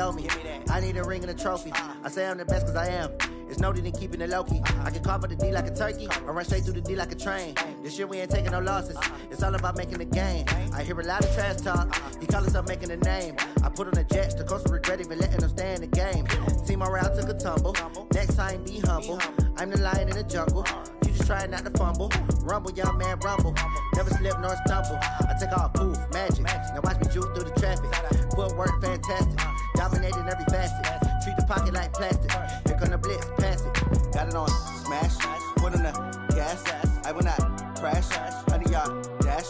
told me. I need a ring and a trophy. I say I'm the best cause I am. It's no need in keeping it low-key. I can carve up the D like a turkey, or run straight through the D like a train. This year we ain't taking no losses. It's all about making a game. I hear a lot of trash talk. He call himself making a name. I put on the jets, the coast regret even letting them stay in the game. See my route took a tumble. Next time be humble. I'm the lion in the jungle. You just try not to fumble. Rumble, young man, rumble. Never slip nor stumble. I take off, poof, magic. Now watch me juke through the traffic. Footwork fantastic. Dominating every facet. Treat the pocket like plastic. Here come the blitz, pass it. Got it on smash. Put in the gas. I will not crash. 100-yard dash.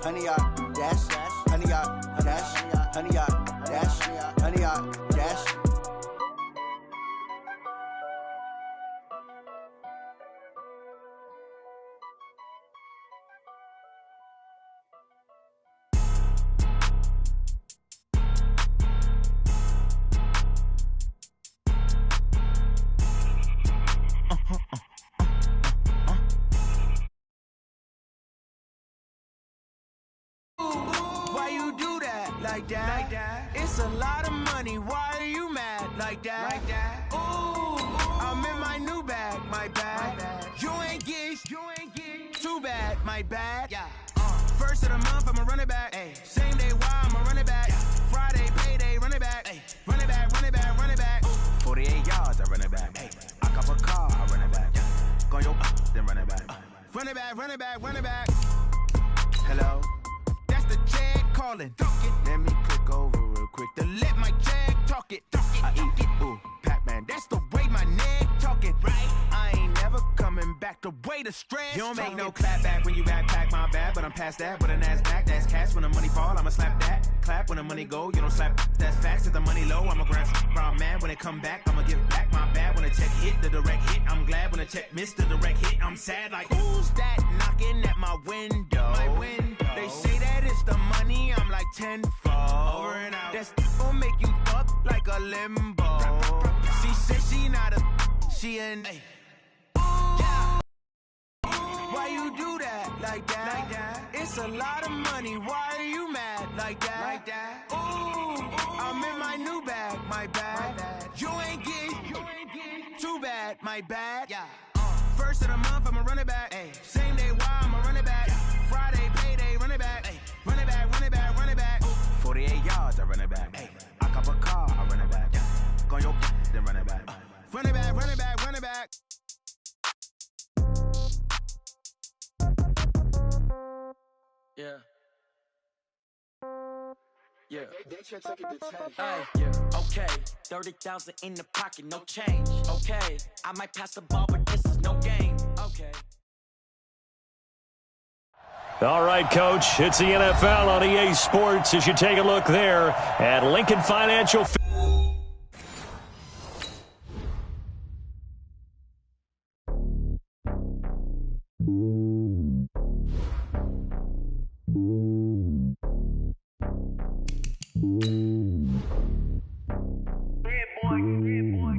100-yard dash. 100-yard dash. 100-yard dash. 100-yard dash. Like that. It's a lot of money. Why are you mad like that? Ooh, I'm in my new bag, my bad. You ain't get too bad, my bad. First of the month, I'ma run it back. Same day, why I'ma run it back. Friday, payday, run it back. Run it back, run it back, run it back. 48 yards, I run it back. I cop a car, I run it back. Go yo, then run it back. Run it back, run it back, run it back. Hello? That's the check calling. Let me click over real quick to let my check talk it. I eat it, ooh, Pac-Man. That's the way my neck talking. Right? I ain't never coming back the way the stress. You don't make no clap back when you backpack, my bad, but I'm past that. But a NASDAQ, that's cash. When the money fall, I'ma slap that. Clap when the money go, you don't slap. That's facts. If the money low, I'ma grab brown man. When it come back, I'ma give back my bad. When the check hit, the direct hit. I'm glad when the check missed the direct hit. I'm sad like, who's that knocking at my window? My window. They say that it's the money, I'm like tenfold. Over and out. That's gon' make you up like a limbo. She said she not a, she an. Yeah. Why you do that like that? It's a lot of money. Why are you mad like that? Ooh, I'm in my new bag, my bad. You ain't get too bad, my bad. First of the month, I'ma run it back. Same day, why I'ma run it back. Friday, payday, run it back. Run it back, run it back, run it back. 48 yards, I run it back. I cop a car, I run it back. Go yo, then run it back. Run it back, run it back, run it back. Yeah. Yeah. Okay, 30,000 in the pocket, no change. Okay, I might pass the ball, but this is no game. Okay. All right, Coach, it's the NFL on EA Sports as you take a look there at Lincoln Financial.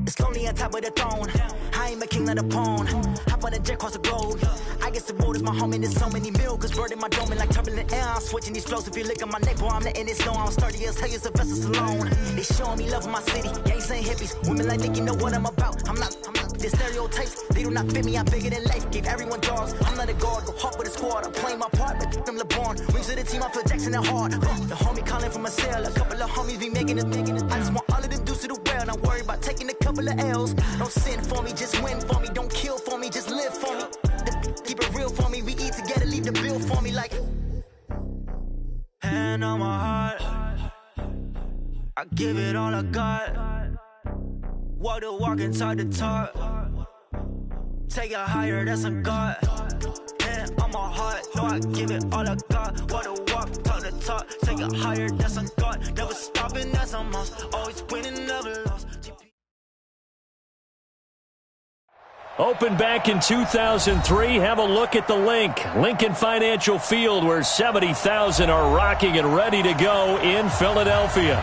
It's lonely on top of the throne. I ain't a king of the pawn. Hop on a jet across the globe. I guess the road is my home and there's so many milkers burning my dome and like turbulent air. I'm switching these flows. If you look at my neck, boy, I'm letting it snow. I'm sturdy as hell, it's a vessel alone. They showing me love in my city. Gangs ain't hippies. Women like think you know what I'm about. I'm not. The stereotypes, they do not fit me. I'm bigger than life. Gave everyone jobs. I'm not a guard. Go hard with a squad. I'm playing my part, but them LeBron. Rings to the team. I feel Jackson and hard. The homie calling from a cell. A couple of homies be making it. I just want all of them dudes to the well. Not worry about taking a couple of L's. Don't sin for me, just win for me. Don't kill for me, just live for me. Keep it real for me. We eat together, leave the bill for me like. Hand on my heart, I give it all I got. Walk the walk and talk the talk. Take it higher, that's a God. Hand on my heart, no, I give it all I got. Walk the walk, talk the talk. Take it higher, that's a God. Never stopping, that's a must. Always winning, never lost. Opened back in 2003. Have a look at the link. Lincoln Financial Field, where 70,000 are rocking and ready to go in Philadelphia.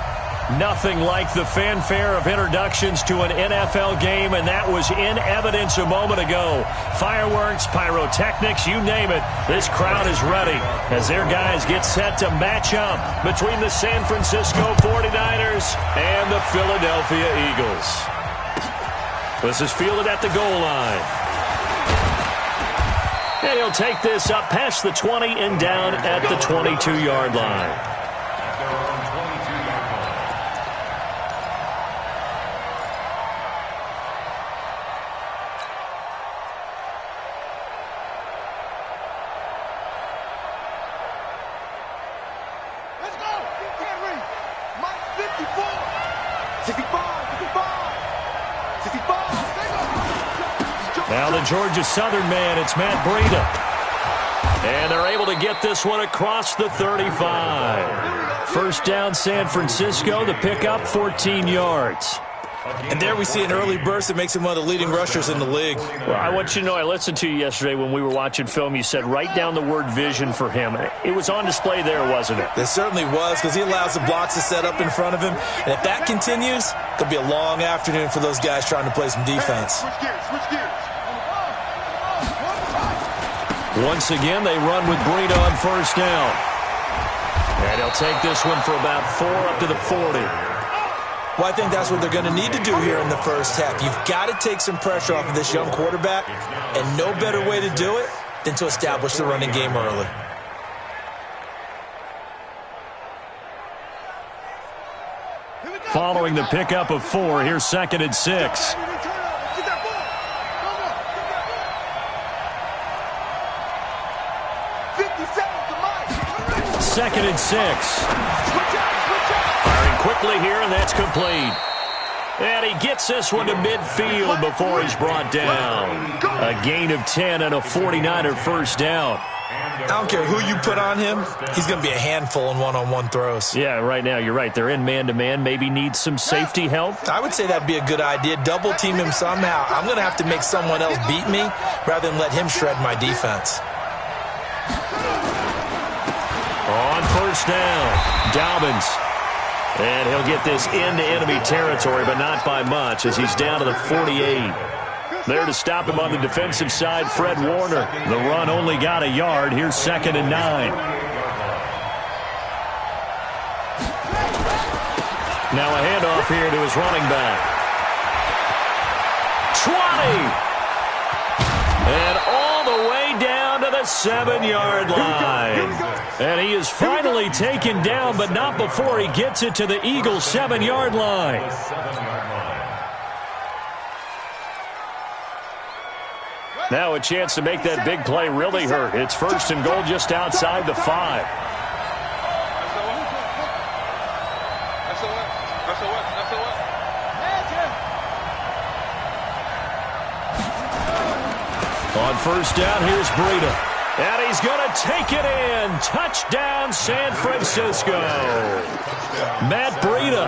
Nothing like the fanfare of introductions to an NFL game, and that was in evidence a moment ago. Fireworks, pyrotechnics, you name it. This crowd is ready as their guys get set to match up between the San Francisco 49ers and the Philadelphia Eagles. This is fielded at the goal line. And he'll take this up past the 20 and down at the 22-yard line. Now the Georgia Southern man, it's Matt Breida. And they're able to get this one across the 35. First down San Francisco, the pickup 14 yards. And there we see an early burst that makes him one of the leading rushers in the league. Well, I want you to know, I listened to you yesterday when we were watching film. You said write down the word vision for him. It was on display there, wasn't it? It certainly was, because he allows the blocks to set up in front of him. And if that continues, it could be a long afternoon for those guys trying to play some defense. Switch gears. Once again, they run with Breida on first down. And he'll take this one for about 4 up to the 40. Well, I think that's what they're going to need to do here in the first half. You've got to take some pressure off of this young quarterback, and no better way to do it than to establish the running game early. Following the pickup of 4, here's 2nd and 6. Second and 6. Firing quickly here, and that's complete. And he gets this one to midfield before he's brought down. A gain of 10 and a 49er first down. I don't care who you put on him, he's going to be a handful in one-on-one throws. Yeah, right now, you're right. They're in man-to-man. Maybe needs some safety help. I would say that'd be a good idea. Double team him somehow. I'm going to have to make someone else beat me rather than let him shred my defense. On first down, Dobbins. And he'll get this into enemy territory, but not by much as he's down to the 48. There to stop him on the defensive side, Fred Warner. The run only got a yard. Here's 2nd and 9. Now a handoff here to his running back. 20! And all the way down to the 7-yard line. And he is finally taken down, but not before he gets it to the Eagles' 7-yard line. Now a chance to make that big play really hurt. It's 1st and goal just outside the 5. On first down, here's Breida. And he's going to take it in. Touchdown, San Francisco. Matt Breida,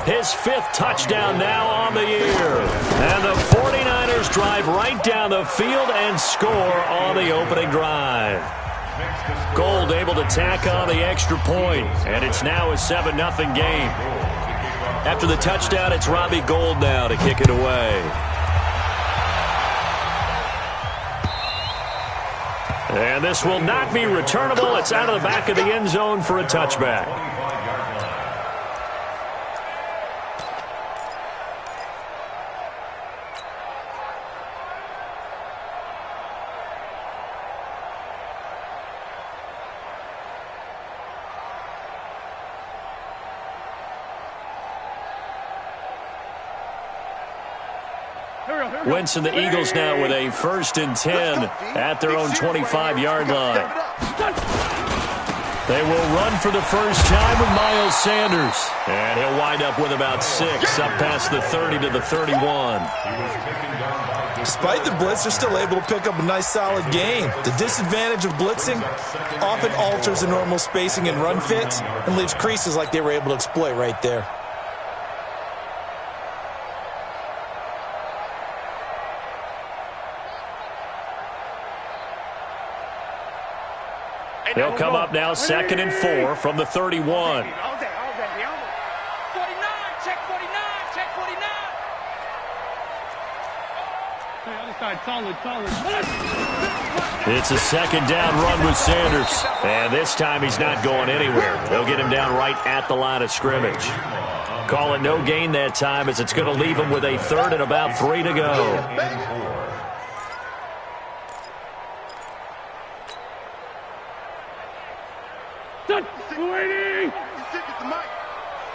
his 5th touchdown now on the year. And the 49ers drive right down the field and score on the opening drive. Gold able to tack on the extra point, and it's now a 7-0 game. After the touchdown, it's Robbie Gould now to kick it away. And this will not be returnable. It's out of the back of the end zone for a touchback. Wentz and the Eagles now with a 1st and 10 at their own 25-yard line. They will run for the first time with Miles Sanders. And he'll wind up with about 6 up past the 30 to the 31. Despite the blitz, they're still able to pick up a nice solid gain. The disadvantage of blitzing often alters the normal spacing and run fits and leaves creases like they were able to exploit right there. They'll come up now 2nd and 4 from the 31. It's a second down run with Sanders. And this time he's not going anywhere. They'll get him down right at the line of scrimmage. Call it no gain that time as it's going to leave him with a third and about 3 to go. Waiting!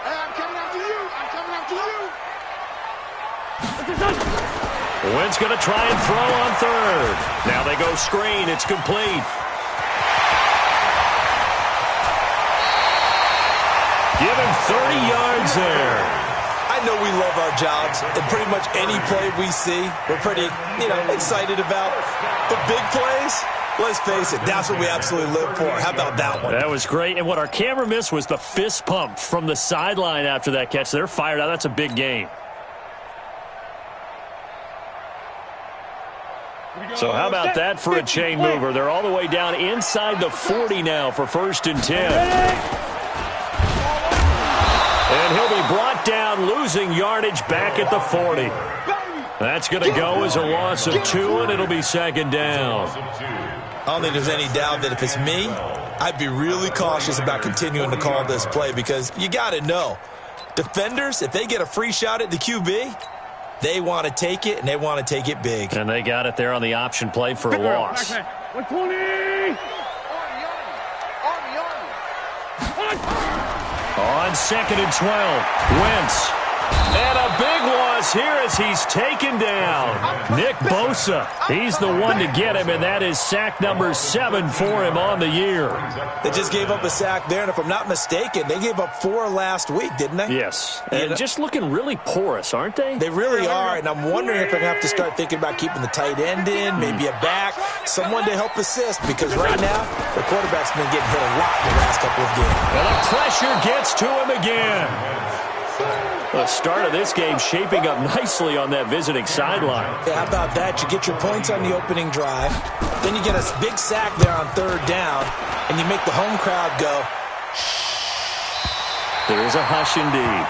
I'm coming after you! Wynn's going to try and throw on third. Now they go screen. It's complete. Give him 30 yards there. I know we love our jobs, and pretty much any play we see, we're pretty, excited about. But big plays, let's face it, that's what we absolutely live for. How about that one? That was great. And what our camera missed was the fist pump from the sideline after that catch. They're fired out. That's a big game. So how about that for a chain mover? They're all the way down inside the 40 now for 1st and 10. And he'll be brought down, losing yardage back at the 40. That's going to go as a loss of 2, and it'll be 2nd down. I don't think there's any doubt that if it's me, I'd be really cautious about continuing to call this play because you got to know, defenders, if they get a free shot at the QB, they want to take it, and they want to take it big. And they got it there on the option play for a loss. 120! On 2nd and 12, Wentz. And a big loss here as he's taken down. Nick Bosa, he's the one to get him, and that is sack number 7 for him on the year. They just gave up a sack there, and if I'm not mistaken, they gave up 4 last week, didn't they? Yes, and just looking really porous, aren't they? They really are, and I'm wondering if they're going to have to start thinking about keeping the tight end in, maybe a back, someone to help assist, because right now, the quarterback's been getting hit a lot in the last couple of games. And the pressure gets to him again. The start of this game shaping up nicely on that visiting sideline. Yeah, how about that? You get your points on the opening drive. Then you get a big sack there on 3rd down, and you make the home crowd go, shh. There's a hush indeed.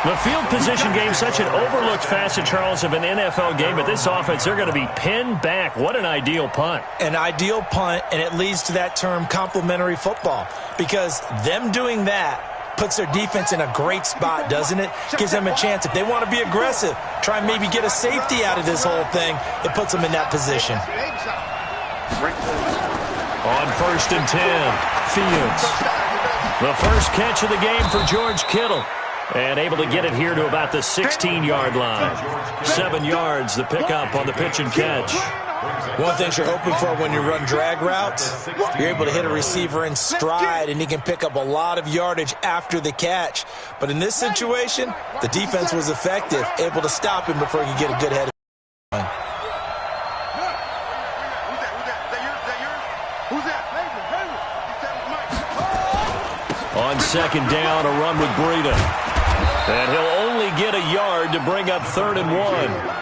The field position game, such an overlooked facet, Charles, of an NFL game, but this offense, they're going to be pinned back. What an ideal punt. An ideal punt, and it leads to that term complementary football, because them doing that puts their defense in a great spot, doesn't it? Gives them a chance. If they want to be aggressive, try and maybe get a safety out of this whole thing, it puts them in that position. On 1st and 10, Fields. The first catch of the game for George Kittle. And able to get it here to about the 16-yard line. 7 yards, the pickup on the pitch and catch. One thing you're hoping for when you run drag routes, you're able to hit a receiver in stride, and he can pick up a lot of yardage after the catch. But in this situation, the defense was effective, able to stop him before he could get a good head of line. On 2nd down, a run with Breida. And he'll only get a yard to bring up 3rd and 1.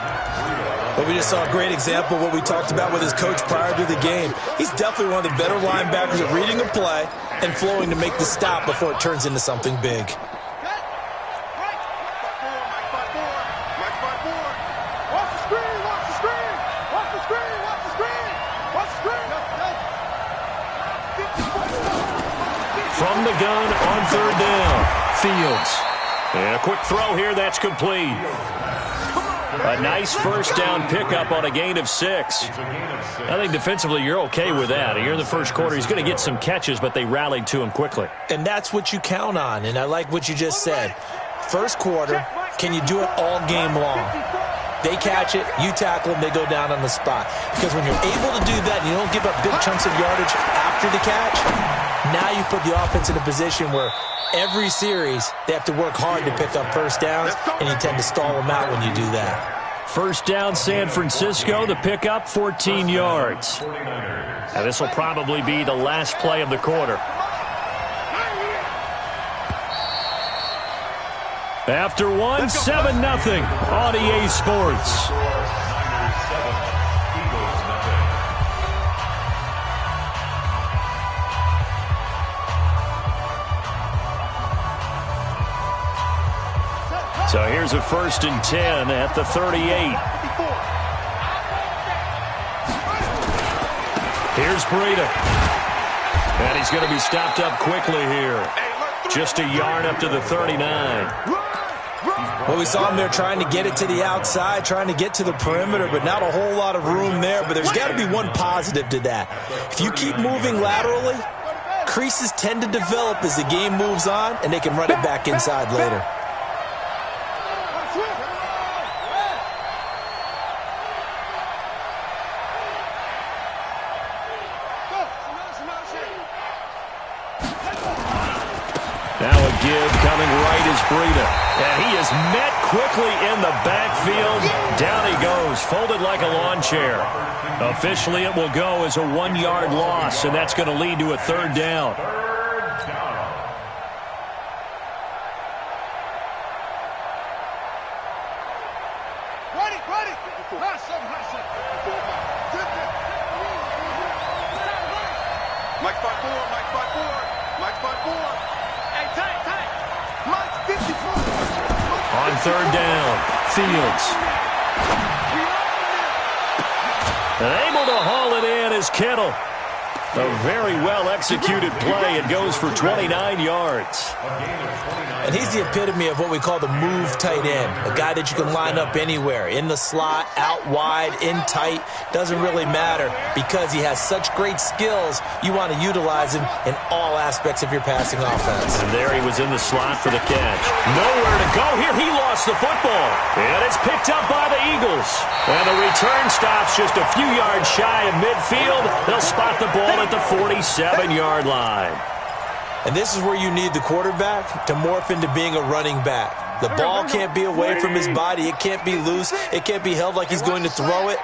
But we just saw a great example of what we talked about with his coach prior to the game. He's definitely one of the better linebackers at reading a play and flowing to make the stop before it turns into something big. From the gun on 3rd down, Fields. And a quick throw here, that's complete. A nice first down pickup on a gain of 6. I think defensively you're okay with that. Here in the first quarter, he's going to get some catches, but they rallied to him quickly. And that's what you count on, and I like what you just said. First quarter, can you do it all game long? They catch it, you tackle them, they go down on the spot. Because when you're able to do that and you don't give up big chunks of yardage after the catch, now you put the offense in a position where every series they have to work hard to pick up first downs, and you tend to stall them out when you do that. First down, San Francisco. The pickup, 14 yards. And this will probably be the last play of the quarter. After one, 7-0 on EA Sports. So here's a 1st and 10 at the 38. Here's Breida. And he's going to be stopped up quickly here. Just a yard up to the 39. Well, we saw him there trying to get it to the outside, trying to get to the perimeter, but not a whole lot of room there. But there's got to be one positive to that. If you keep moving laterally, creases tend to develop as the game moves on, and they can run it back inside later. Now a give coming right is Breida. And he is met quickly in the backfield. Down he goes, folded like a lawn chair. Officially, it will go as a 1-yard loss, and that's going to lead to a 3rd down. On 3rd down, Fields. And able to haul it in is Kittle. A very well-executed play. It goes for 29 yards. And he's the epitome of what we call the move tight end, a guy that you can line up anywhere, in the slot, out wide, in tight, doesn't really matter because he has such great skills. You want to utilize him in all aspects of your passing offense. And there he was in the slot for the catch. Nowhere to go here. He lost the football. And it's picked up by the Eagles. And the return stops just a few yards shy of midfield. They'll spot the ball at the 47-yard line. And this is where you need the quarterback to morph into being a running back. The ball can't be away from his body. It can't be loose. It can't be held like he's going to throw it.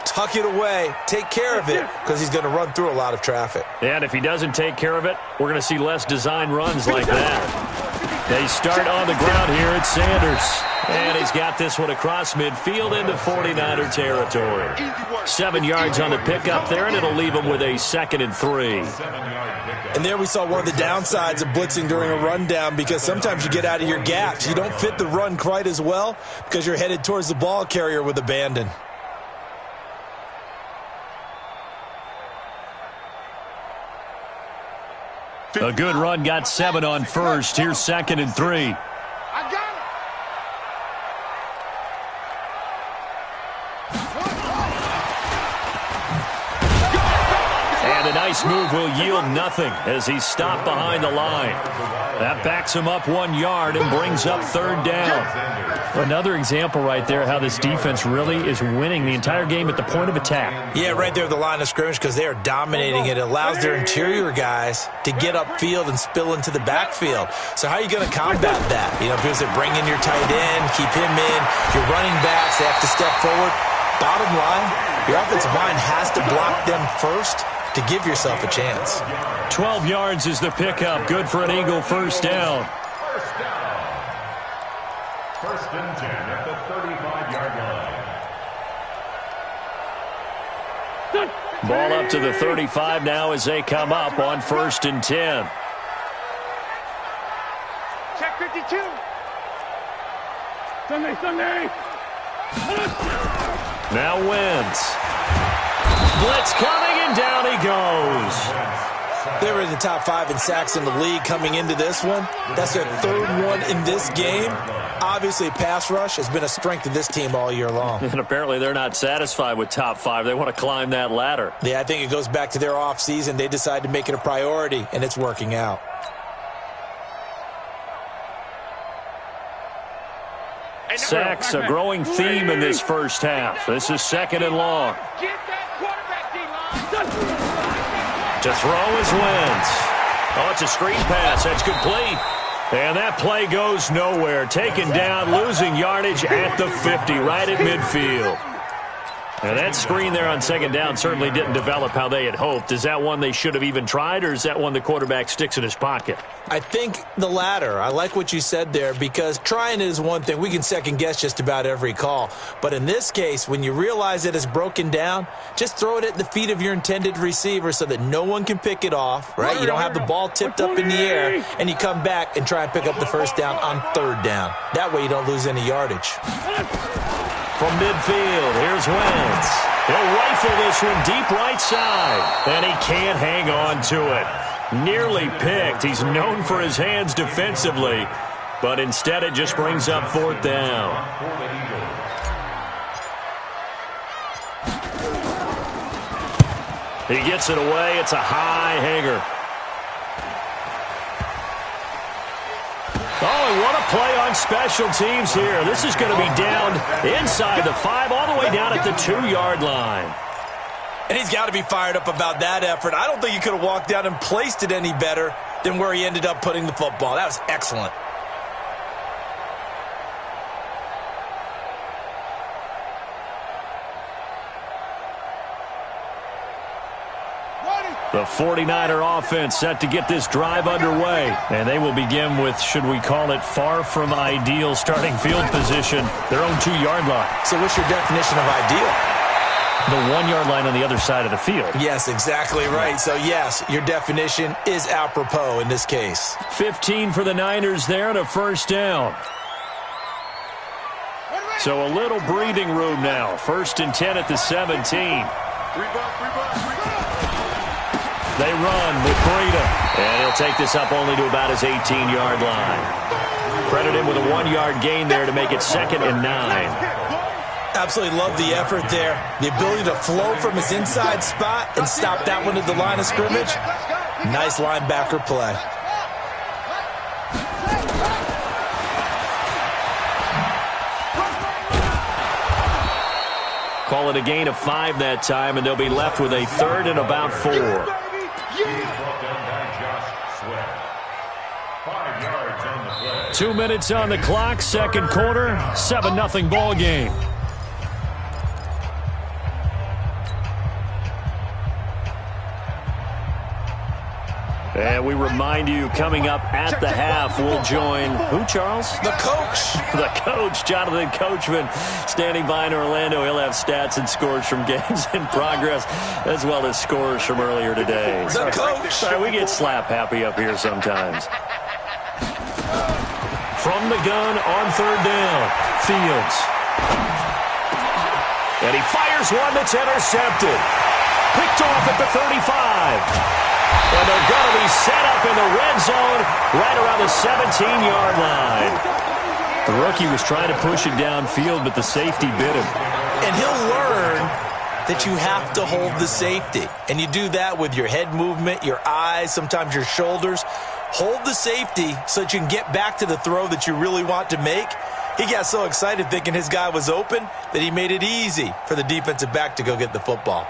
Tuck it away. Take care of it because he's going to run through a lot of traffic. And if he doesn't take care of it, we're going to see less design runs like that. They start on the ground here at Sanders. And he's got this one across midfield into 49er territory. 7 yards on the pickup there, and it'll leave him with a 2nd and 3. And there we saw one of the downsides of blitzing during a rundown because sometimes you get out of your gaps. You don't fit the run quite as well because you're headed towards the ball carrier with abandon. A good run got 7 on 1st. Here's 2nd and 3. And a nice move will yield nothing as he's stopped behind the line. That backs him up 1 yard and brings up 3rd down. Another example right there how this defense really is winning the entire game at the point of attack. Yeah, right there at the line of scrimmage because they are dominating it. It allows their interior guys to get upfield and spill into the backfield. So how are you going to combat that? You know, people say bring in your tight end, keep him in. Your running backs, they have to step forward. Bottom line, your offensive line has to block them first to give yourself a chance. 12 yards is the pickup. Good for an Eagle 1st down. 1st and 10 at the 35-yard line. Ball up to the 35 now as they come up on 1st and 10. Check 52. Sunday. Now Wentz. Blitz coming, and down he goes. They were in the top 5 in sacks in the league coming into this one. That's their 3rd one in this game. Obviously, pass rush has been a strength of this team all year long. And apparently they're not satisfied with top 5. They want to climb that ladder. Yeah, I think it goes back to their offseason. They decided to make it a priority, and it's working out. Sacks, a growing theme in this first half. This is 2nd and long. To throw is Wentz. Oh, it's a screen pass. That's complete. And that play goes nowhere. Taken down, losing yardage at the 50, right at midfield. Now that screen there on second down certainly didn't develop how they had hoped. Is that one they should have even tried, or is that one the quarterback sticks in his pocket? I think the latter. I like what you said there, because trying it is one thing. We can second-guess just about every call. But in this case, when you realize it is broken down, just throw it at the feet of your intended receiver so that no one can pick it off, right? You don't have the ball tipped up in the air, and you come back and try and pick up the first down on third down. That way you don't lose any yardage. From midfield, here's Wentz. He'll rifle this one deep right side, and he can't hang on to it. Nearly picked. He's known for his hands defensively, but instead it just brings up fourth down. He gets it away. It's a high hanger. Oh, and what a play on special teams here. This is going to be down inside the 5, all the way down at the 2-yard line. And he's got to be fired up about that effort. I don't think he could have walked down and placed it any better than where he ended up putting the football. That was excellent. The 49er offense set to get this drive underway. And they will begin with, should we call it, far from ideal starting field position, their own 2-yard line. So what's your definition of ideal? The 1-yard line on the other side of the field. Yes, exactly right. So, yes, your definition is apropos in this case. 15 for the Niners there and a first down. So a little breathing room now. 1st and 10 at the 17. They run with Breida, and he'll take this up only to about his 18-yard line. Credit him with a 1-yard gain there to make it 2nd and 9. Absolutely love the effort there. The ability to flow from his inside spot and stop that one at the line of scrimmage. Nice linebacker play. Call it a gain of 5 that time, and they'll be left with a 3rd and about 4. 2 minutes on the clock, second quarter, 7-0 ball game. And we remind you, coming up at the half, we'll join who, Charles? The coach. The coach, Jonathan Coachman, standing by in Orlando. He'll have stats and scores from games in progress, as well as scores from earlier today. The coach. Sorry, we get slap happy up here sometimes. From the gun on 3rd down, Fields. And he fires one that's intercepted. Picked off at the 35. And they're going to be set up in the red zone right around the 17-yard line. The rookie was trying to push it downfield, but the safety bit him. And he'll learn that you have to hold the safety. And you do that with your head movement, your eyes, sometimes your shoulders. Hold the safety so that you can get back to the throw that you really want to make. He got so excited thinking his guy was open that he made it easy for the defensive back to go get the football.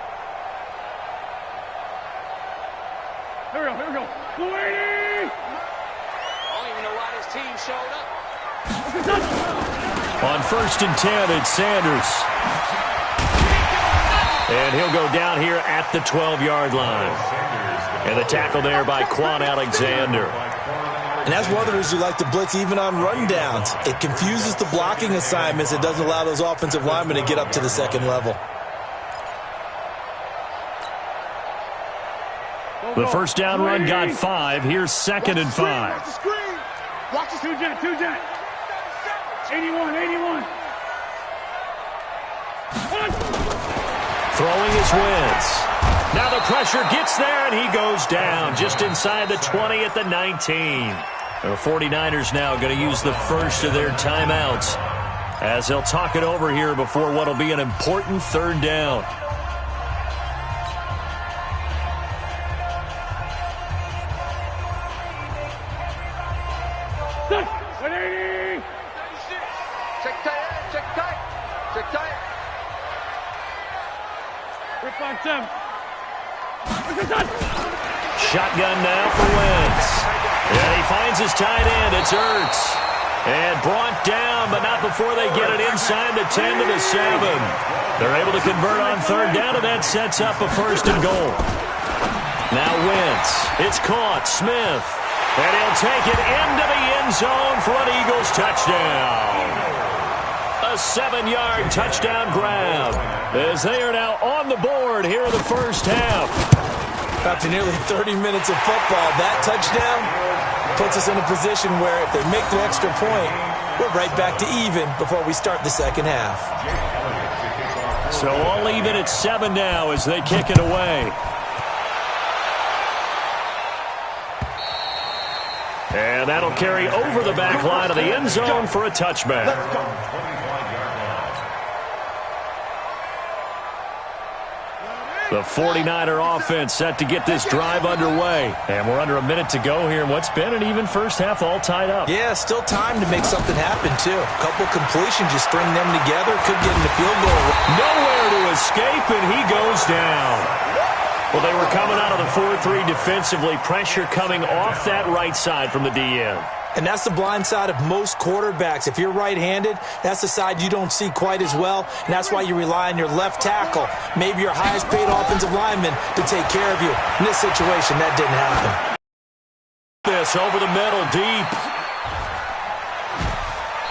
Here we go. 280! I don't even know why this team showed up. On 1st and 10, it's Sanders. And he'll go down here at the 12-yard line. And the tackle there by Quan Alexander. And that's one of the reasons you like to blitz even on rundowns. It confuses the blocking assignments. It doesn't allow those offensive linemen to get up to the second level. The first down run got 5. Here's 2nd and 5. Watch the 2-jet. 81. Throwing his Wentz. Now the pressure gets there, and he goes down just inside the 20 at the 19. The 49ers now going to use the first of their timeouts as they'll talk it over here before what will be an important 3rd down. Shotgun now for Wentz. And he finds his tight end. It's Ertz. And brought down, but not before they get it inside the 10 to the 7. They're able to convert on third down, and that sets up a 1st and goal. Now Wentz. It's caught. Smith. And he'll take it into the end zone for an Eagles touchdown. A 7-yard touchdown grab as they are now on the board here in the first half. After nearly 30 minutes of football, that touchdown puts us in a position where if they make the extra point, we're right back to even before we start the second half. So all even at 7 now as they kick it away. And that'll carry over the back line of the end zone for a touchback. The 49er offense set to get this drive underway. And we're under a minute to go here in what's been an even first half, all tied up. Yeah, still time to make something happen, too. A couple completions, just string them together. Could get in the field goal. Nowhere to escape, and he goes down. Well, they were coming out of the 4-3 defensively. Pressure coming off that right side from the DN. And that's the blind side of most quarterbacks. If you're right-handed, that's the side you don't see quite as well, and that's why you rely on your left tackle, maybe your highest-paid offensive lineman, to take care of you. In this situation, that didn't happen. This over the middle, deep.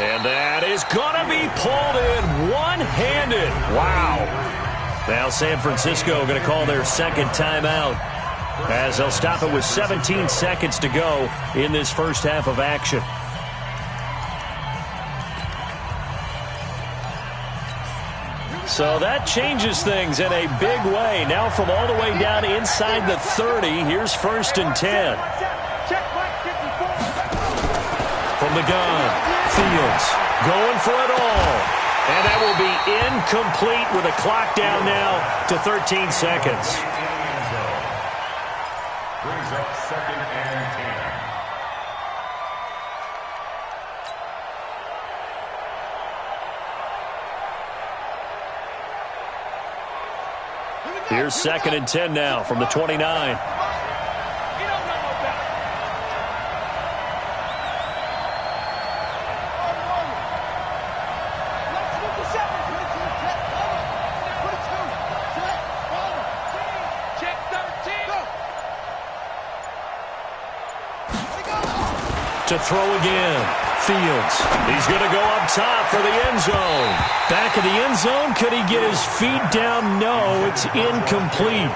And that is going to be pulled in one-handed. Wow. Now San Francisco going to call their second timeout, as they'll stop it with 17 seconds to go in this first half of action. So that changes things in a big way. Now from all the way down inside the 30, here's 1st and 10. From the gun, Fields going for it all. And that will be incomplete with a clock down now to 13 seconds. Brings up 2nd and 10. Here's 2nd and 10 now from the 29. To throw again. Fields. He's going to go up top for the end zone. Back of the end zone. Could he get his feet down? No, it's incomplete.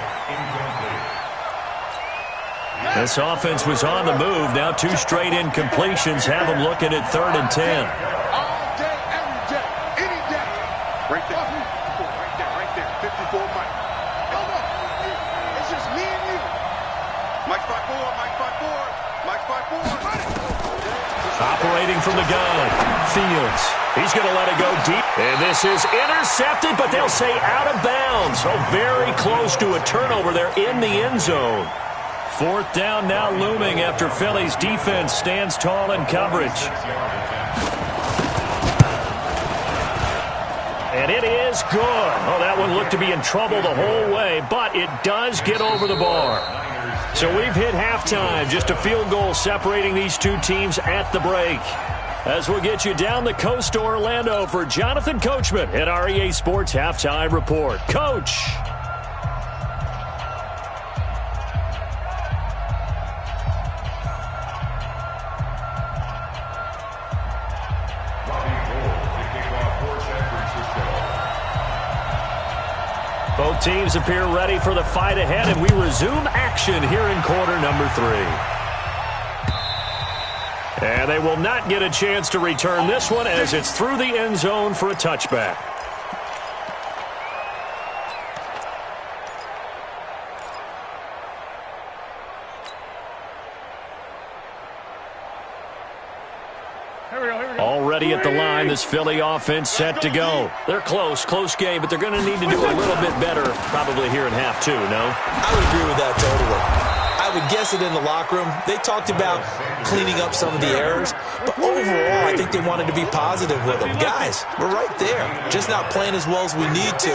This offense was on the move. Now 2 straight incompletions have them looking at 3rd and 10. All day, every day, any day. Right there. Right there. 54 Mike. Hold on. It's just me and you. Mike 5-4. Mike 5-4. Operating from the gun. Fields. He's going to let it go deep. And this is intercepted, but they'll say out of bounds. So very close to a turnover there in the end zone. 4th down now looming after Philly's defense stands tall in coverage. And it is good. Oh, that one looked to be in trouble the whole way, but it does get over the bar. So we've hit halftime, just a field goal separating these two teams at the break. As we'll get you down the coast to Orlando for Jonathan Coachman at our EA Sports Halftime Report. Coach. Both teams appear ready for the fight ahead, and we resume action here in quarter number 3. And they will not get a chance to return this one as it's through the end zone for a touchback. Already at the line, this Philly offense set to go. They're close game, but they're going to need to do a little bit better probably here in half 2, no? I would agree with that totally. I would guess it in the locker room. They talked about cleaning up some of the errors, but overall, I think they wanted to be positive with them. Guys, we're right there. Just not playing as well as we need to.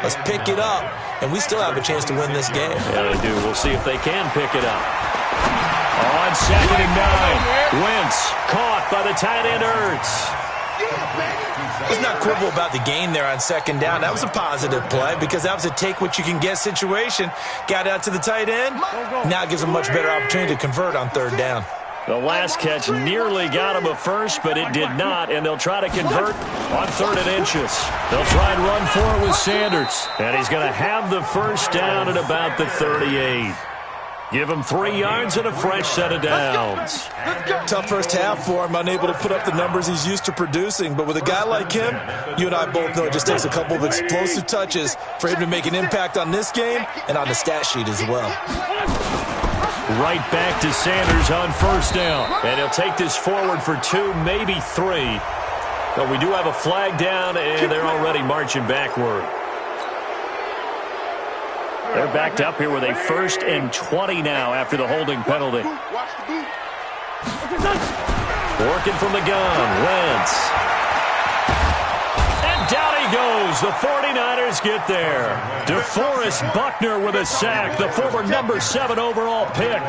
Let's pick it up, and we still have a chance to win this game. Yeah, they do. We'll see if they can pick it up. Oh, on 2nd and 9. Wentz caught by the tight end Ertz. Let's not quibble about the gain there on 2nd down. That was a positive play because that was a take-what-you-can-get situation. Got out to the tight end. Now it gives them a much better opportunity to convert on 3rd down. The last catch nearly got him a first, but it did not, and they'll try to convert on 3rd and inches. They'll try and run for it with Sanders, and he's going to have the first down at about the 38. Give him 3 yards and a fresh set of downs. Tough first half for him, unable to put up the numbers he's used to producing. But with a guy like him, you and I both know it just takes a couple of explosive touches for him to make an impact on this game and on the stat sheet as well. Right back to Sanders on 1st down. And he'll take this forward for 2, maybe 3. But we do have a flag down, and they're already marching backward. They're backed up here with a 1st and 20 now after the holding penalty. Working from the gun, Wentz. And down he goes. The 49ers get there. DeForest Buckner with a sack, the former number 7 overall pick.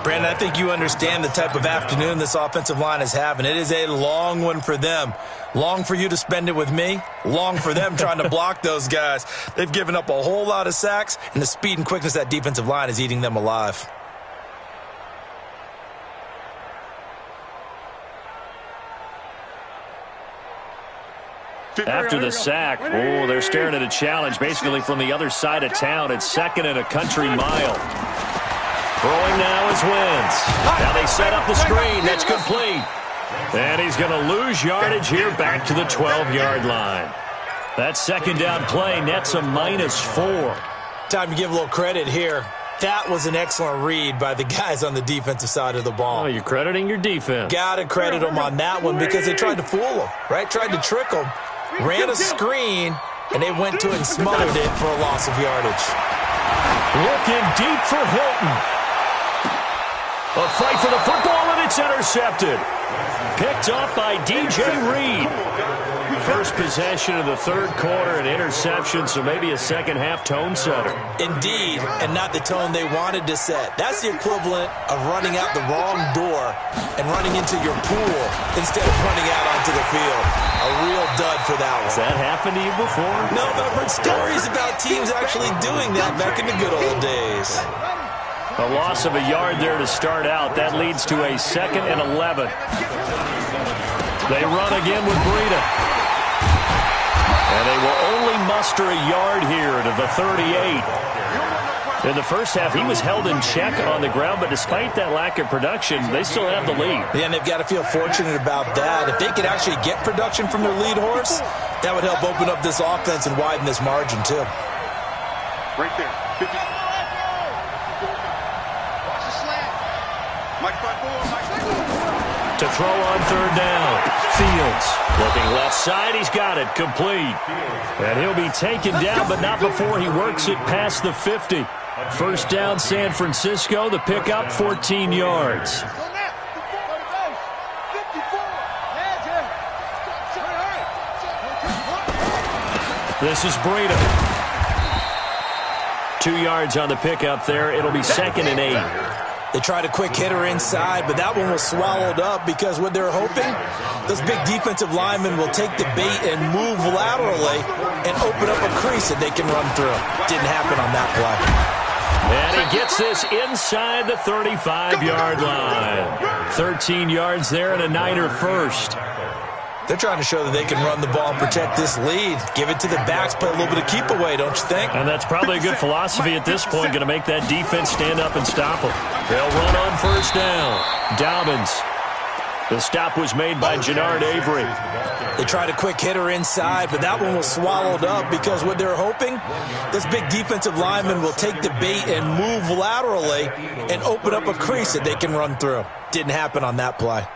Brandon, I think you understand the type of afternoon this offensive line is having. It is a long one for them. Long for you to spend it with me. Long for them trying to block those guys. They've given up a whole lot of sacks, and the speed and quickness of that defensive line is eating them alive. After the sack, they're staring at a challenge basically from the other side of town. It's 2nd and a country mile. Throwing now is Wentz. Now they set up the screen. That's complete. And he's going to lose yardage here back to the 12-yard line. That 2nd down play nets a -4. Time to give a little credit here. That was an excellent read by the guys on the defensive side of the ball. Oh, you're crediting your defense. Got to credit them on that one because they tried to fool them, right? Tried to trick them. Ran a screen, and they went to it and smothered it for a loss of yardage. Looking deep for Hilton. A fight for the football, and it's intercepted. Picked off by DJ Reed. First possession of the 3rd quarter, an interception, so maybe a second-half tone setter. Indeed, and not the tone they wanted to set. That's the equivalent of running out the wrong door and running into your pool instead of running out onto the field. A real dud for that one. Has that happened to you before? No, but I've heard stories about teams actually doing that back in the good old days. A loss of a yard there to start out. That leads to a 2nd and 11. They run again with Breida. And they will only muster a yard here to the 38. In the first half, he was held in check on the ground, but despite that lack of production, they still have the lead. Yeah, and they've got to feel fortunate about that. If they could actually get production from their lead horse, that would help open up this offense and widen this margin, too. Right there. 50. Watch the slant. Mike 5-4. To throw on 3rd down. Fields looking left side. He's got it. Complete. And he'll be taken down, but not before he works it past the 50. 1st down, San Francisco. The pickup, 14 yards. This is Breida. 2 yards on the pickup there. It'll be 2nd and 8. They tried a quick hitter inside, but that one was swallowed up because what they're hoping, those big defensive linemen will take the bait and move laterally and open up a crease that they can run through. Didn't happen on that play. And he gets this inside the 35-yard line. 13 yards there and a Niner first. They're trying to show that they can run the ball and protect this lead. Give it to the backs, play a little bit of keep away, don't you think? And that's probably a good philosophy at this point, going to make that defense stand up and stop them. They'll run on 1st down. Dobbins. The stop was made by Jannard Avery. They tried a quick hitter inside, but that one was swallowed up because what they're hoping, this big defensive lineman will take the bait and move laterally and open up a crease that they can run through. Didn't happen on that play.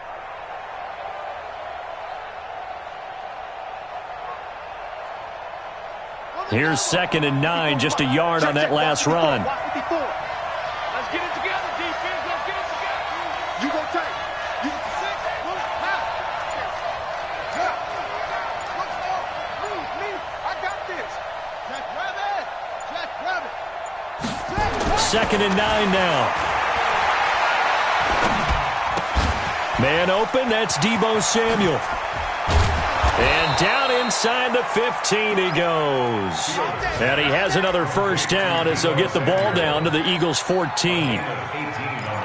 Here's 2nd and 9, just a yard on that last run. Let's get it together, defense. Let's get it together. You go tight. You I got this. Jack Rabbit. 2nd and 9 now. Man open, that's Deebo Samuel. And down inside the 15 he goes. And he has another first down as they'll get the ball down to the Eagles' 14.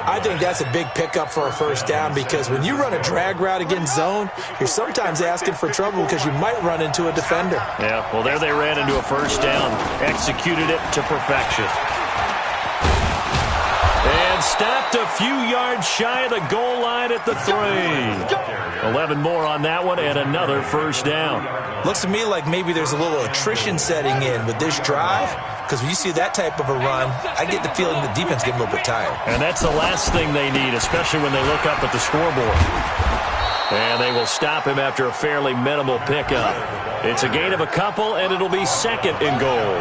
I think that's a big pickup for a first down because when you run a drag route against zone, you're sometimes asking for trouble because you might run into a defender. Yeah, well, there they ran into a first down. Executed it to perfection. And stopped a few yards shy of the goal line at the 3. 11 more on that one and another first down. Looks to me like maybe there's a little attrition setting in with this drive because when you see that type of a run, I get the feeling the defense getting a little bit tired. And that's the last thing they need, especially when they look up at the scoreboard. And they will stop him after a fairly minimal pickup. It's a gain of a couple, and it'll be second and goal.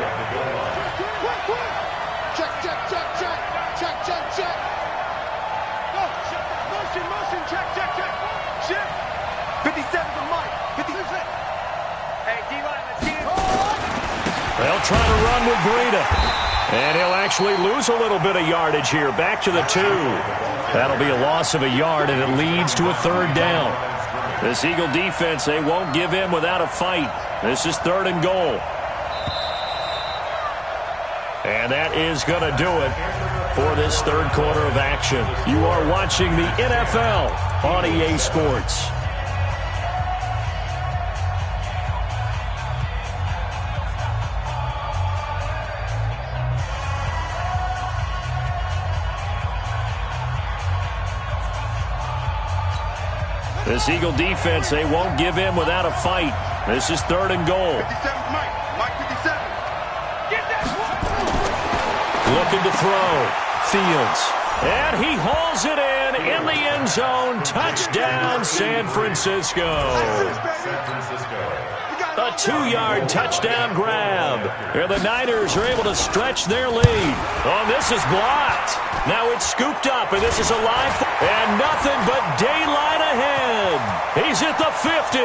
They'll try to run with Breida. And he'll actually lose a little bit of yardage here. Back to the 2. That'll be a loss of a yard, and it leads to a third down. This Eagle defense, they won't give in without a fight. This is third and goal. And that is going to do it for this third quarter of action. You are watching the NFL on EA Sports. This Eagle defense, they won't give in without a fight. This is third and goal. 57, Mike 57. Looking to throw. Fields. And he hauls it in the end zone. Touchdown, San Francisco. A 2-yard touchdown grab. Here the Niners are able to stretch their lead. Oh, this is blocked. Now it's scooped up, and this is a live. And nothing but daylight ahead. He's at the 50, 30,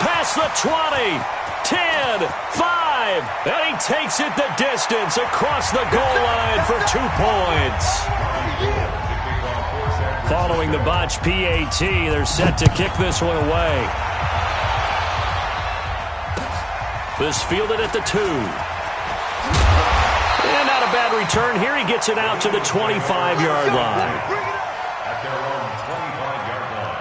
past the 20, 10, 5, and he takes it the distance across the goal line for 2 points. Following the botch PAT, they're set to kick this one away. This fielded at the 2. And not a bad return here. He gets it out to the 25-yard line. At their own 25-yard line.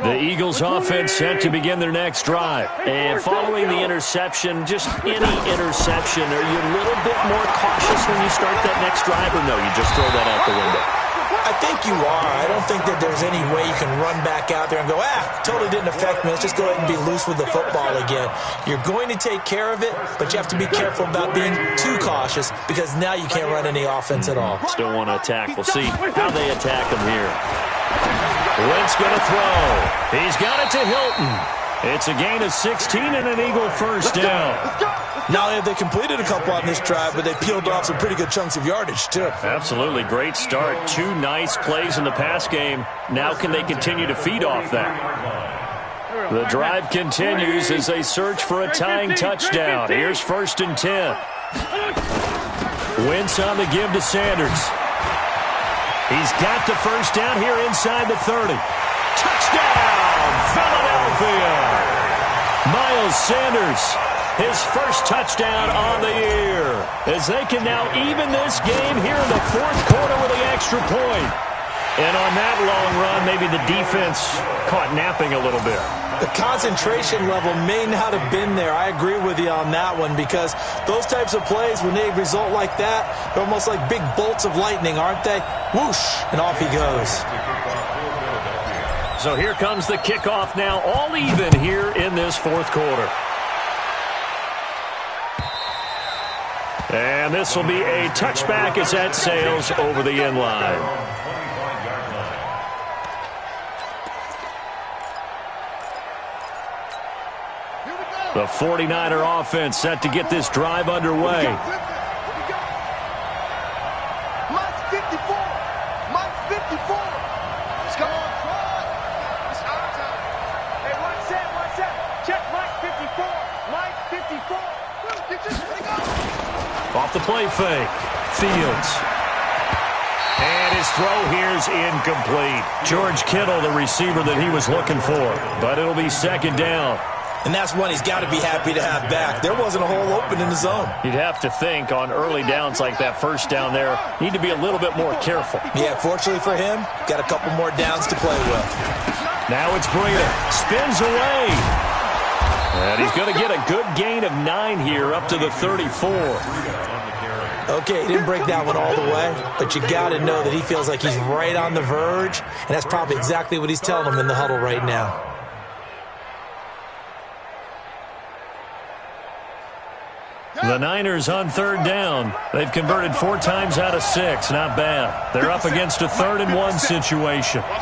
The Eagles offense set to begin their next drive. And following the interception, just any interception, are you a little bit more cautious when you start that next drive, or no, you just throw that out the window? I think you are. I don't think that there's any way you can run back out there and go, totally didn't affect me. Let's just go ahead and be loose with the football again. You're going to take care of it, but you have to be careful about being too cautious because now you can't run any offense at all. Still want to attack. We'll see how they attack him here. Wentz going to throw. He's got it to Hilton. It's a gain of 16 and an Eagle first down. Not only have they completed a couple on this drive, but they peeled off some pretty good chunks of yardage, too. Absolutely. Great start. 2 nice plays in the pass game. Now can they continue to feed off that? The drive continues as they search for a tying touchdown. Here's first and 10. Wentz on the give to Sanders. He's got the first down here inside the 30. Touchdown, Philadelphia! Miles Sanders, his first touchdown on the year, as they can now even this game here in the fourth quarter with the extra point. And on that long run, maybe the defense caught napping a little bit. The concentration level may not have been there. I agree with you on that one because those types of plays, when they result like that, they're almost like big bolts of lightning, aren't they? Whoosh, and off he goes. So here comes the kickoff now, all even here in this fourth quarter. And this will be a touchback as that sails over the end line. The 49er offense set to get this drive underway. Mike's 54. Mike's 54. Let's go. It's our time. Off the play fake. Fields. And his throw here's incomplete. George Kittle, the receiver that he was looking for. But it'll be second down. And that's one he's got to be happy to have back. There wasn't a hole open in the zone. You'd have to think on early downs like that first down there, need to be a little bit more careful. Yeah, fortunately for him, got a couple more downs to play with. Now it's Breida. Spins away. And he's going to get a good gain of 9 here up to the 34. Okay, he didn't break that one all the way, but you got to know that he feels like he's right on the verge, and that's probably exactly what he's telling him in the huddle right now. The Niners on third down. They've converted 4 times out of 6. Not bad. They're up against a 3rd and 1 situation. Hey,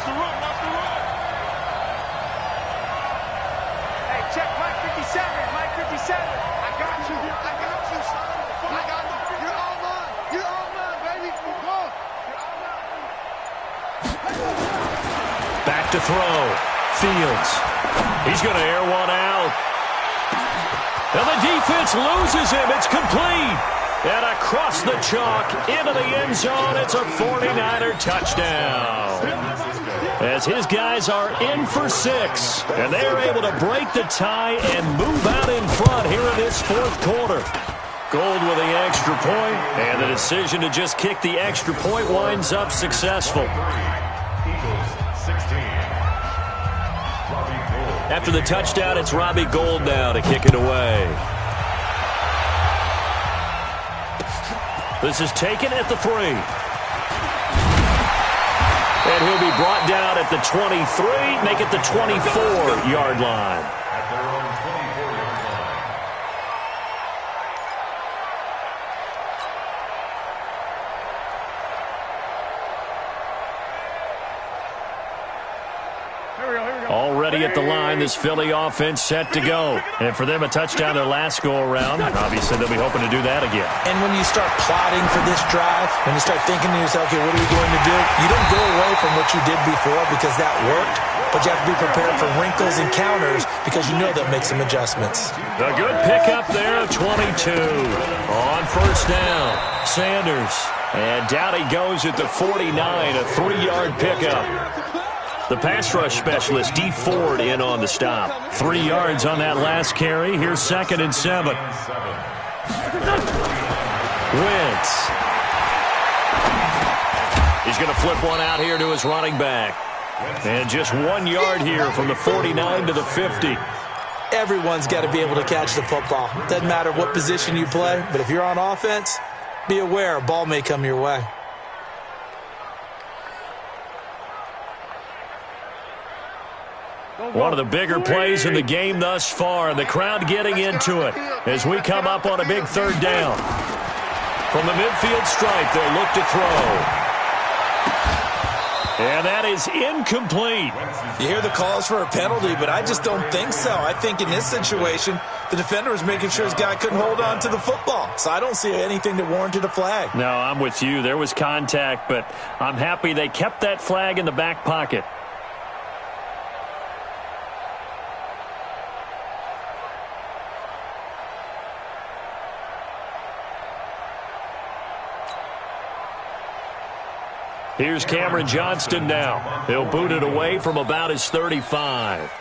check Mike 57. Mike 57. I got you. I got you, son. I got you. You're all mine. You're all mine, baby. You're all mine. Back to throw. Fields. He's going to air one out. And the defense loses him. It's complete. And across the chalk into the end zone. It's a 49er touchdown. As his guys are in for 6. And they are able to break the tie and move out in front here in this 4th quarter. Gold with the extra point. And the decision to just kick the extra point winds up successful. After the touchdown, it's Robbie Gould now to kick it away. This is taken at the 3. And he'll be brought down at the 23, make it the 24-yard line. Already at the line, this Philly offense set to go. And for them, a touchdown their last go-around. Obviously, they'll be hoping to do that again. And when you start plotting for this drive, when you start thinking to yourself, okay, what are we going to do? You don't go away from what you did before because that worked, but you have to be prepared for wrinkles and counters because you know they'll make some adjustments. A good pickup there, 22. On first down, Sanders. And down he goes at the 49, a 3-yard pickup. The pass rush specialist, D. Ford, in on the stop. 3 yards on that last carry. Here's 2nd and 7. Wentz. He's going to flip one out here to his running back. And just 1 yard here from the 49 to the 50. Everyone's got to be able to catch the football. Doesn't matter what position you play, but if you're on offense, be aware a ball may come your way. One of the bigger plays in the game thus far, and the crowd getting into it as we come up on a big 3rd down. From the midfield stripe, they'll look to throw. And that is incomplete. You hear the calls for a penalty, but I just don't think so. I think in this situation, the defender was making sure his guy couldn't hold on to the football. So I don't see anything that warranted a flag. No, I'm with you. There was contact, but I'm happy they kept that flag in the back pocket. Here's Cameron Johnston now. He'll boot it away from about his 35.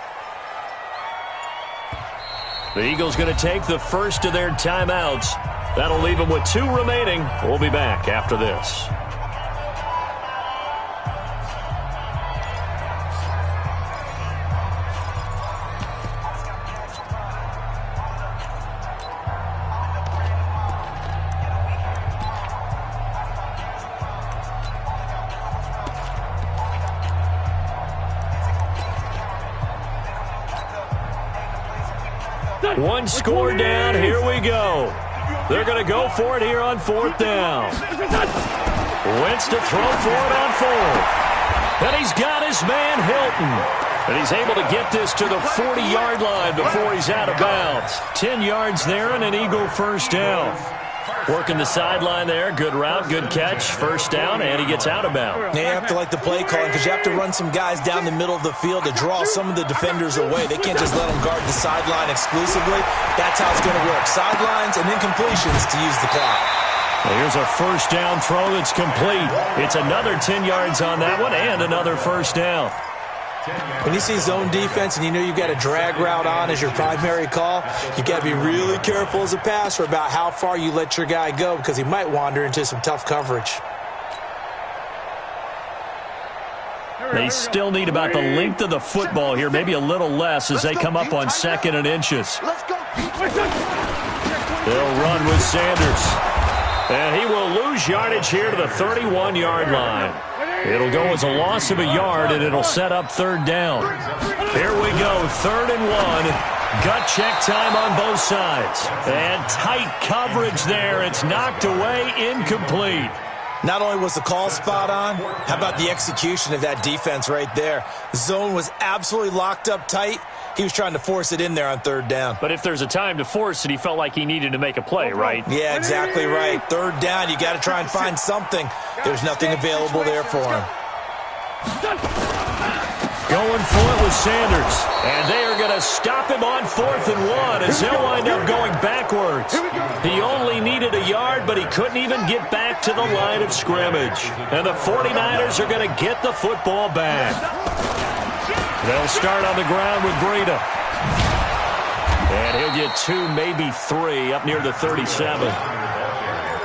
The Eagles going to take the first of their timeouts. That'll leave them with 2 remaining. We'll be back after this. One score down. Here we go. They're going to go for it here on 4th down. Wentz to throw for it on 4th. And he's got his man Hilton. And he's able to get this to the 40-yard line before he's out of bounds. 10 yards there and an Eagle first down. Working the sideline there. Good route, good catch. First down, and he gets out of bounds. You have to like the play calling because you have to run some guys down the middle of the field to draw some of the defenders away. They can't just let them guard the sideline exclusively. That's how it's going to work. Sidelines and incompletions to use the clock. Well, here's a first down throw that's complete. It's another 10 yards on that one and another first down. When you see zone defense and you know you've got a drag route on as your primary call, you've got to be really careful as a passer about how far you let your guy go because he might wander into some tough coverage. They still need about the length of the football here, maybe a little less as they come up on 2nd and inches. They'll run with Sanders. And he will lose yardage here to the 31-yard line. It'll go as a loss of a yard, and it'll set up 3rd down. Here we go, 3rd and 1. Gut check time on both sides. And tight coverage there. It's knocked away, incomplete. Not only was the call spot on, how about the execution of that defense right there? The zone was absolutely locked up tight. He was trying to force it in there on 3rd down. But if there's a time to force it, he felt like he needed to make a play, right? Yeah, exactly right. 3rd down, you got to try and find something. There's nothing available there for him. Going for it with Sanders. And they are going to stop him on 4th and 1 as they'll wind up going backwards. He only needed a yard, but he couldn't even get back to the line of scrimmage. And the 49ers are going to get the football back. They'll start on the ground with Breida. And he'll get 2, maybe 3 up near the 37.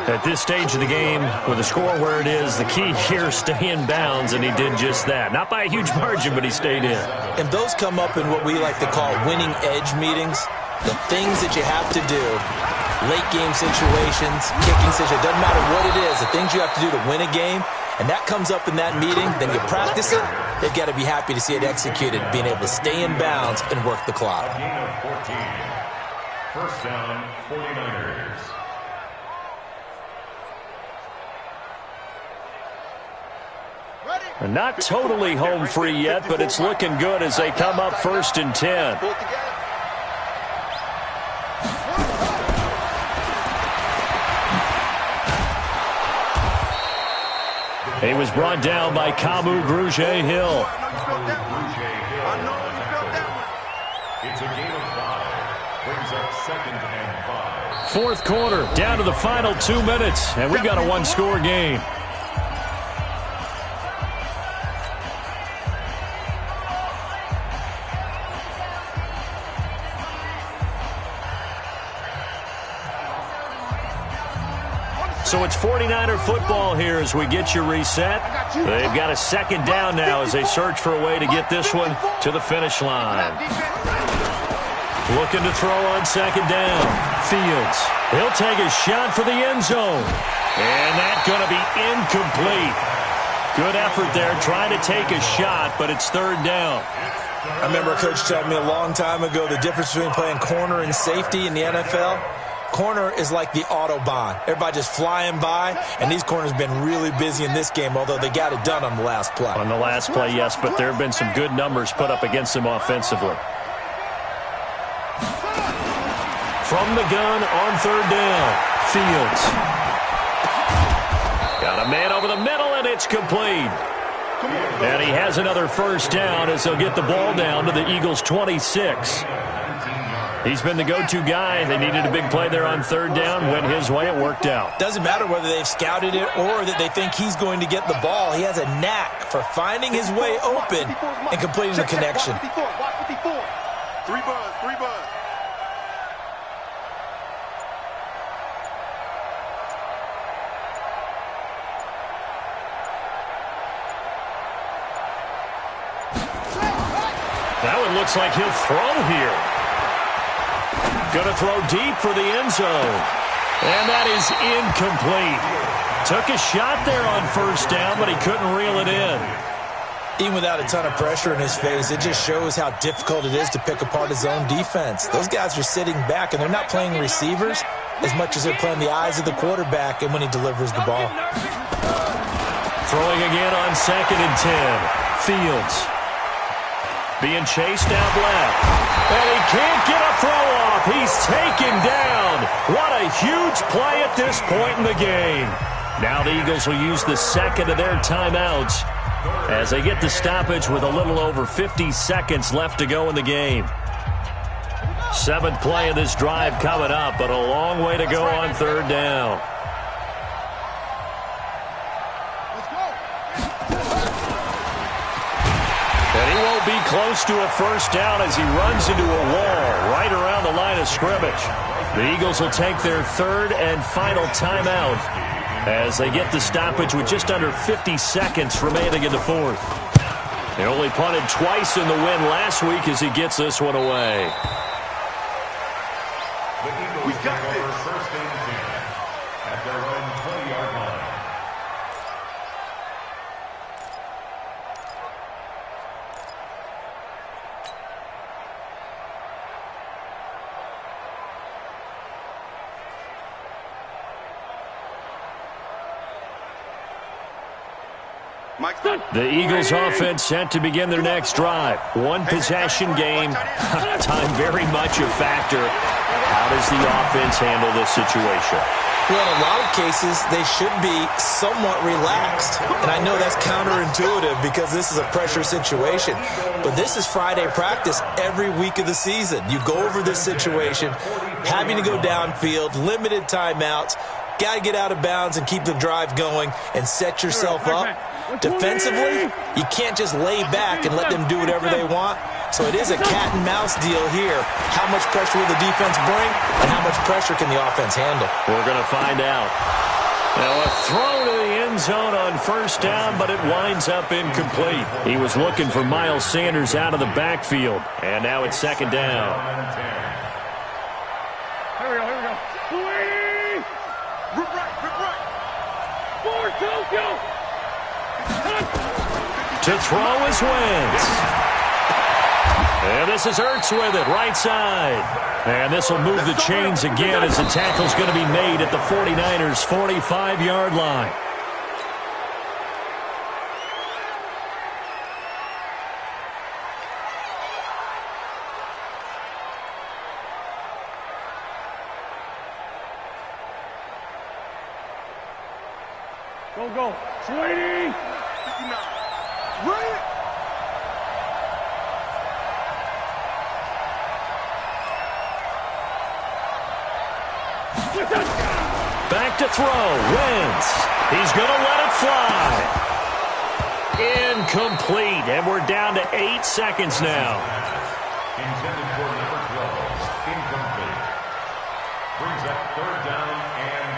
At this stage of the game, with the score where it is, the key here, stay in bounds, and he did just that. Not by a huge margin, but he stayed in. And those come up in what we like to call winning edge meetings. The things that you have to do, late game situations, kicking situations, doesn't matter what it is, the things you have to do to win a game, and that comes up in that meeting, then you practice it, they've got to be happy to see it executed, being able to stay in bounds and work the clock. Gain of 14. First down, 49ers. And not totally home free yet, but it's looking good as they come up 1st and 10. He was brought down by Kamu Grugier-Hill. It's a gain of 5. Brings up 2nd and 5. 4th quarter, down to the final 2 minutes, and we've got a 1-score game. So it's 49er football here as we get you reset. They've got a 2nd down now as they search for a way to get this one to the finish line. Looking to throw on 2nd down. Fields. He'll take a shot for the end zone. And that's going to be incomplete. Good effort there trying to take a shot, but it's 3rd down. I remember a coach telling me a long time ago the difference between playing corner and safety in the NFL. Corner is like the Autobahn. Everybody just flying by, and these corners have been really busy in this game, although they got it done on the last play. On the last play, yes, but there have been some good numbers put up against them offensively. From the gun on 3rd down, Fields. Got a man over the middle, and it's complete. And he has another first down as they'll get the ball down to the Eagles' 26. He's been the go-to guy. They needed a big play there on 3rd down. Went his way. It worked out. Doesn't matter whether they've scouted it or that they think he's going to get the ball. He has a knack for finding his way open and completing the connection. Watch 54. 3 buzz, 3 buzz. That one looks like he'll throw here. Going to throw deep for the end zone. And that is incomplete. Took a shot there on 1st down, but he couldn't reel it in. Even without a ton of pressure in his face, it just shows how difficult it is to pick apart his own defense. Those guys are sitting back, and they're not playing receivers as much as they're playing the eyes of the quarterback and when he delivers the ball. Throwing again on 2nd and 10. Fields. Being chased out left. And he can't get a throw off. He's taken down. What a huge play at this point in the game. Now the Eagles will use the second of their timeouts as they get the stoppage with a little over 50 seconds left to go in the game. 7th play of this drive coming up, but a long way to go on 3rd down. And he won't be close to a first down as he runs into a wall right around the line of scrimmage. The Eagles will take their 3rd and final timeout as they get the stoppage with just under 50 seconds remaining in the 4th. They only punted twice in the win last week as he gets this one away. We got this. First and 10 at their own 20-yard line. The Eagles offense set to begin their next drive. One possession game. Time very much a factor. How does the offense handle this situation? Well, in a lot of cases, they should be somewhat relaxed. And I know that's counterintuitive because this is a pressure situation. But this is Friday practice every week of the season. You go over this situation, having to go downfield, limited timeouts, got to get out of bounds and keep the drive going and set yourself up. Defensively, you can't just lay back and let them do whatever they want. So it is a cat and mouse deal here. How much pressure will the defense bring and how much pressure can the offense handle? We're going to find out. Now a throw to the end zone on first down, but it winds up incomplete. He was looking for Miles Sanders out of the backfield. And now it's 2nd down. Here we go, here we go. 280! Rip right. 4 Tokyo! To throw is Wentz. And this is Ertz with it, right side. And this will move the chains again as the tackle's going to be made at the 49ers' 45-yard line. Go. 20! Back to throw. Wentz. He's going to let it fly. Incomplete. And we're down to 8 seconds now. Intended for number 12. Incomplete. Brings up 3rd down and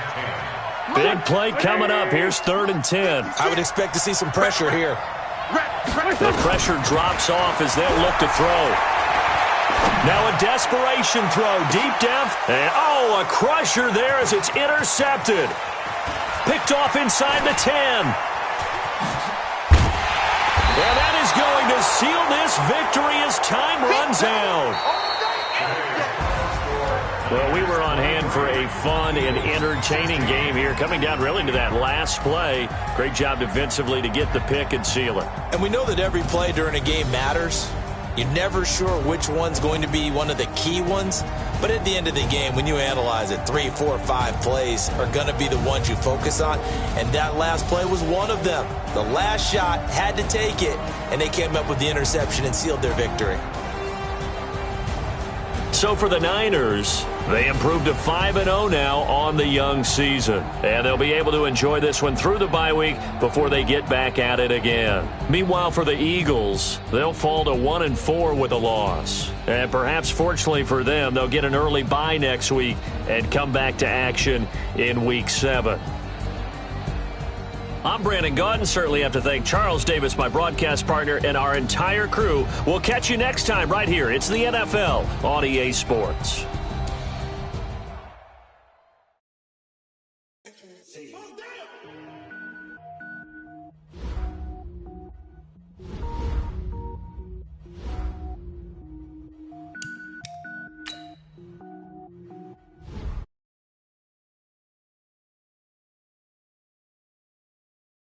10. Big play coming up. Here's 3rd and 10. I would expect to see some pressure here. The pressure drops off as they'll look to throw. Now a desperation throw deep down. And a crusher there as it's intercepted. Picked off inside the 10. And that is going to seal this victory as time runs out. Well, we were on hand for a fun and entertaining game here. Coming down really to that last play. Great job defensively to get the pick and seal it. And we know that every play during a game matters. You're never sure which one's going to be one of the key ones. But at the end of the game, when you analyze it, 3, 4, 5 plays are going to be the ones you focus on. And that last play was one of them. The last shot had to take it, and they came up with the interception and sealed their victory. So for the Niners, they improved to 5-0 now on the young season. And they'll be able to enjoy this one through the bye week before they get back at it again. Meanwhile, for the Eagles, they'll fall to 1-4 with a loss. And perhaps fortunately for them, they'll get an early bye next week and come back to action in Week 7. I'm Brandon Gaudin. Certainly have to thank Charles Davis, my broadcast partner, and our entire crew. We'll catch you next time right here. It's the NFL on EA Sports.